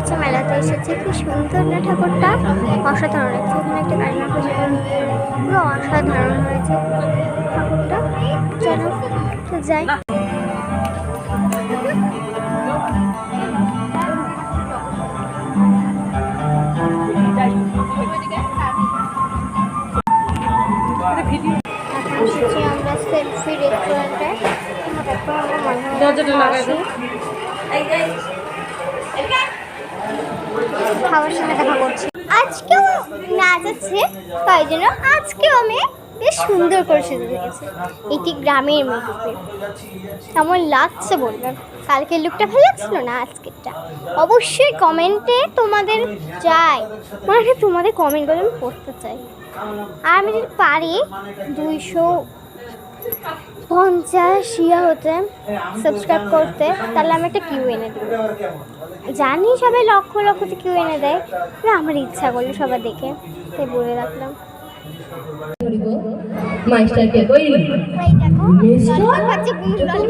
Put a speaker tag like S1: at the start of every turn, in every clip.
S1: করছে, মেলাতে এসেছে। কি সুন্দর না ঠাকুরটা, অসাধারণ। এখানে একটা কান্না পুজো পুরো অসাধারণ হয়েছে ঠাকুরটা। চলো তো যাই। আমরা সেলফি রেস্টুরেন্টে খাওয়ার সময় দেখা করছি। আজকেও নাচ আছে, তাই জন্য আজকেও আমি বেশ সুন্দর করে সেজে গেছি। এটি গ্রামের মধ্যে কেমন লাগছে বলবেন? কালকের লুকটা ভালো লাগছিল না আজকেরটা? অবশ্যই কমেন্টে তোমাদের চাই, মানে তোমাদের কমেন্টগুলো আমি পড়তে চাই। আর আমি যদি পারি 250 হতে সাবস্ক্রাইব করতে, তাহলে আমি একটা কিউ এনে দেবো। জানি সবাই লক্ষ লক্ষতে কিউ এনে দেয়, আমার ইচ্ছা করলো সবাই দেখে, তাই বলে রাখলাম।
S2: মাস্টারকে কই
S1: দেখো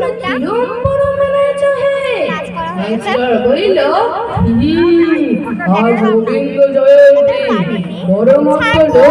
S1: বাচ্চা ললিপপটা নাচ করা হয়েছে।
S2: মাস্টার কইল আর গোবিন্দ জয়ন্তী বড় মাত্র